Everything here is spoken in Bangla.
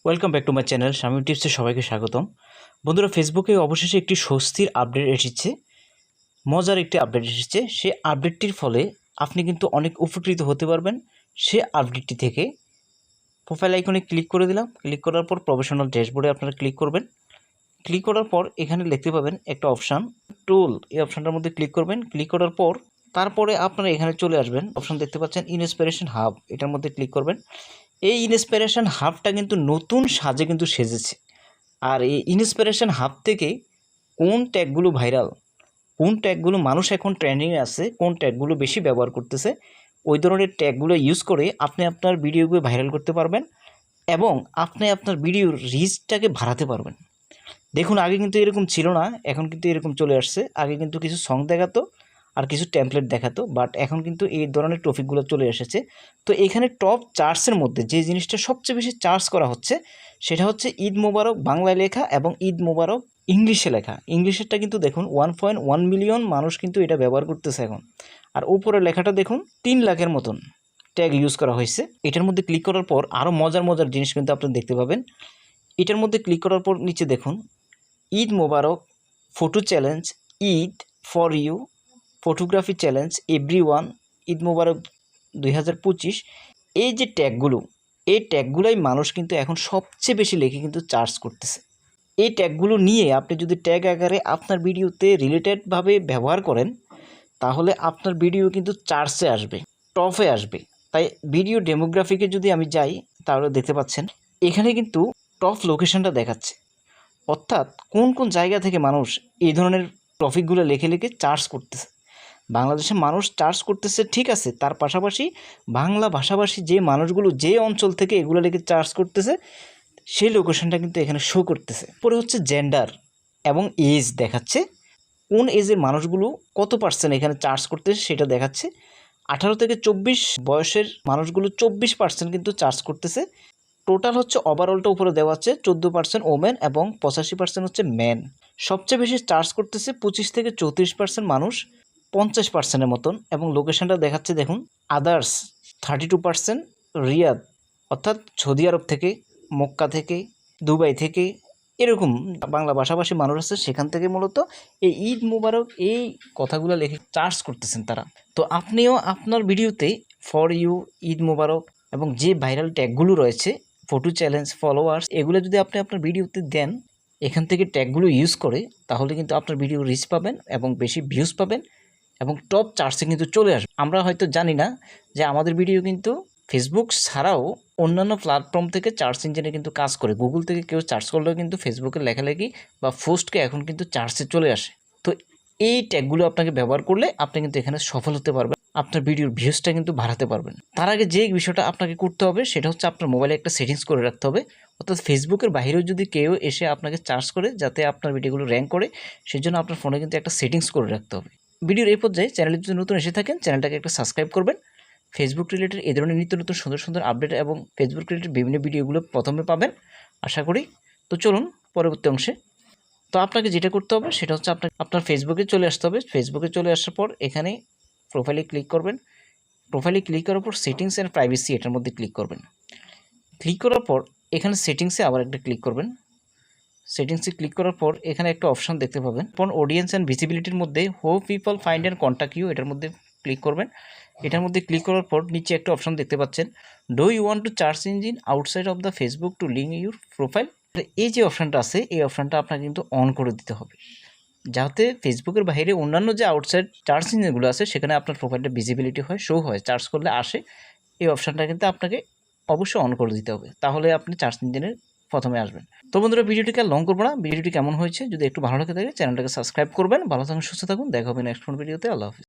Welcome back to my channel Shamim টিপসে সবাইকে স্বাগতম। বন্ধুরা, ফেসবুকে অবশেষে একটি স্বস্তির আপডেট এসেছে, মজার একটি আপডেট এসেছে। সে আপডেটটির ফলে আপনি কিন্তু অনেক উপকৃত হতে পারবেন। সে আপডেটটি থেকে প্রোফাইল আইকনে ক্লিক করে দিলাম। ক্লিক করার পর প্রফেশনাল ড্যাশবোর্ডে আপনারা ক্লিক করবেন। ক্লিক করার পর এখানে দেখতে পাবেন একটা অপশান টুল, এই অপশানটার মধ্যে ক্লিক করবেন। ক্লিক করার পর তারপরে আপনারা এখানে চলে আসবেন, অপশান দেখতে পাচ্ছেন ইন্সপিরেশন হাব, এটার মধ্যে ক্লিক করবেন। এই ইন্সপিরেশন হাবটা কিন্তু নতুন সাজে কিন্তু সেজেছে। আর এই ইন্সপিরেশন হাব থেকে কোন ট্যাগগুলো ভাইরাল, কোন ট্যাগগুলো মানুষ এখন ট্রেন্ডিংয়ে আছে, কোন ট্যাগগুলো বেশি ব্যবহার করতেছে, ওই ধরনের ট্যাগগুলো ইউজ করে আপনি আপনার ভিডিওকে ভাইরাল করতে পারবেন এবং আপনি আপনার ভিডিওর রিচটাকে বাড়াতে পারবেন। দেখুন, আগে কিন্তু এরকম ছিল না, এখন কিন্তু এরকম চলে আসছে। আগে কিন্তু কিছু সং দেখাতো আর কিছু টেমপ্লেট দেখাতো, বাট এখন কিন্তু এই ধরনের টপিকগুলো চলে এসেছে। তো এখানে টপ চার্টসের মধ্যে যে জিনিসটা সবচেয়ে বেশি চার্জ করা হচ্ছে সেটা হচ্ছে ঈদ মোবারক বাংলায় লেখা এবং ঈদ মোবারক ইংলিশে লেখা। ইংলিশেরটা কিন্তু দেখুন 1.1 মিলিয়ন মানুষ কিন্তু এটা ব্যবহার করতেছে এখন। আর উপরে লেখাটা দেখুন 3 লাখের মতন ট্যাগ ইউজ করা হয়েছে। এটার মধ্যে ক্লিক করার পর আরও মজার মজার জিনিস কিন্তু আপনি দেখতে পাবেন। এটার মধ্যে ক্লিক করার পর নিচে দেখুন Eid Mubarak, photo challenge, Eid for you, photography challenge, everyone, Eid Mubarak 2025। এই যে ট্যাগগুলো, এই ট্যাগগুলোই মানুষ কিন্তু এখন সবচেয়ে বেশি লেখে কিন্তু চার্জ করতেছে। এই ট্যাগগুলো নিয়ে আপনি যদি ট্যাগ আকারে আপনার ভিডিওতে রিলেটেডভাবে ব্যবহার করেন তাহলে আপনার ভিডিও কিন্তু চার্জে আসবে, টপে আসবে। তাই ভিডিও ডেমোগ্রাফিকে যদি আমি যাই তাহলে দেখতে পাচ্ছেন এখানে কিন্তু টপ লোকেশনটা দেখাচ্ছে, অর্থাৎ কোন কোন জায়গা থেকে মানুষ এই ধরনের টপিকগুলো লিখে লিখে চার্জ করতেছে। বাংলাদেশে মানুষ চার্জ করতেছে ঠিক আছে, তার পাশাপাশি বাংলা ভাষাভাষী যে মানুষগুলো যে অঞ্চল থেকে এগুলো লিখে চার্জ করতেছে সেই লোকেশনটা কিন্তু এখানে শো করতেছে। পরে হচ্ছে জেন্ডার এবং এজ দেখাচ্ছে, কোন এজের মানুষগুলো কত পার্সেন্ট এখানে চার্জ করতেছে সেটা দেখাচ্ছে। 18 থেকে 24 বয়সের মানুষগুলো 24% কিন্তু চার্জ করতেছে। টোটাল হচ্ছে ওভারঅলটা উপরে দেওয়া আছে 14% ওমেন এবং 85% হচ্ছে মেন। সবচেয়ে বেশি চার্জ করতেছে 25 থেকে 34% মানুষ, 50%-এর মতন। এবং লোকেশনটা দেখাচ্ছে দেখুন আদার্স 32%, রিয়াদ অর্থাৎ সৌদি আরব থেকে, মক্কা থেকে, দুবাই থেকে, এরকম বাংলা ভাষাভাষী মানুষ আছে সেখান থেকে মূলত এই ঈদ মোবারক এই কথাগুলো লিখে চার্জ করতেছেন তারা। তো আপনিও আপনার ভিডিওতে ফর ইউ, ঈদ মোবারক এবং যে ভাইরাল ট্যাগগুলো রয়েছে ফটো চ্যালেঞ্জ, ফলোয়ার্স, এগুলো যদি আপনি আপনার ভিডিওতে দেন এখান থেকে ট্যাগগুলো ইউজ করে, তাহলে কিন্তু আপনার ভিডিও রিচ পাবেন এবং বেশি ভিউজ পাবেন এবং টপ চার্টসে কিন্তু চলে আসবে। আমরা হয়তো জানি না যে আমাদের ভিডিও কিন্তু ফেসবুক ছাড়াও অন্যান্য প্ল্যাটফর্ম থেকে সার্চ ইঞ্জিনে কিন্তু কাজ করে। গুগল থেকে কেউ সার্চ করলেও কিন্তু ফেসবুকের লেখালেখি বা পোস্টকে এখন কিন্তু চার্চে চলে আসে। তো এই ট্যাগগুলো আপনাকে ব্যবহার করলে আপনি কিন্তু এখানে সফল হতে পারবেন, আপনার ভিডিওর ভিউজটা কিন্তু বাড়াতে পারবেন। তার আগে যে বিষয়টা আপনাকে করতে হবে সেটা হচ্ছে আপনার মোবাইলে একটা সেটিংস করে রাখতে হবে, অর্থাৎ ফেসবুকের বাইরেও যদি কেউ এসে আপনাকে চার্জ করে যাতে আপনার ভিডিওগুলো র্যাঙ্ক করে, সেজন্য আপনার ফোনে কিন্তু একটা সেটিংস করে রাখতে হবে। ভিডিওর এই পর্যায়ে চ্যানেলে যদি নতুন এসে থাকেন চ্যানেলটাকে একটা সাবস্ক্রাইব করবেন। ফেসবুক রিলেটেড এই ধরনের নিত্য নতুন সুন্দর সুন্দর আপডেট এবং ফেসবুক রিলেটেড বিভিন্ন ভিডিওগুলো প্রথমে পাবেন আশা করি। তো চলুন পরবর্তী অংশে। তো আপনাকে যেটা করতে হবে সেটা হচ্ছে আপনার ফেসবুকে চলে আসতে হবে। ফেসবুকে চলে আসার পর এখানে প্রোফাইলে ক্লিক করবেন। প্রোফাইলে ক্লিক করার পর সেটিংস অ্যান্ড প্রাইভেসি এটার মধ্যে ক্লিক করবেন। ক্লিক করার পর এখানে সেটিংসে আবার একটা ক্লিক করবেন। সেটিংসে ক্লিক করার পর এখানে একটা অপশন দেখতে পাবেন ফর অডিয়েন্স অ্যান্ড ভিজিবিলিটির মধ্যে who people find and contact you, এটার মধ্যে ক্লিক করবেন। এটার মধ্যে ক্লিক করার পর নিচে একটা অপশন দেখতে পাচ্ছেন do you want to search engine outside of the Facebook to link your profile. এই যে অপশানটা আছে এই অপশানটা আপনাকে কিন্তু অন করে দিতে হবে, যাতে ফেসবুকের বাইরে অন্যান্য যে আউটসাইড সার্চ ইঞ্জিনগুলো আছে সেখানে আপনার প্রোফাইলটা ভিজিবিলিটি হয়, শো হয়, সার্চ করলে আসে। এই অপশানটা কিন্তু আপনাকে অবশ্যই অন করে দিতে হবে, তাহলে আপনি সার্চ ইঞ্জিনের প্রথমে আসবেন। তো বন্ধুরা, ভিডিওটিকে আর লং করবো না, ভিডিওটি কেমন হয়েছে যদি একটু ভালো লাগে থাকে চ্যানেলটাকে সাবস্ক্রাইব করবেন। ভালো থাকুন, সুস্থ থাকুন, দেখা হবে নেক্সট কোন ভিডিওতে। আল্লাহ হাফিজ।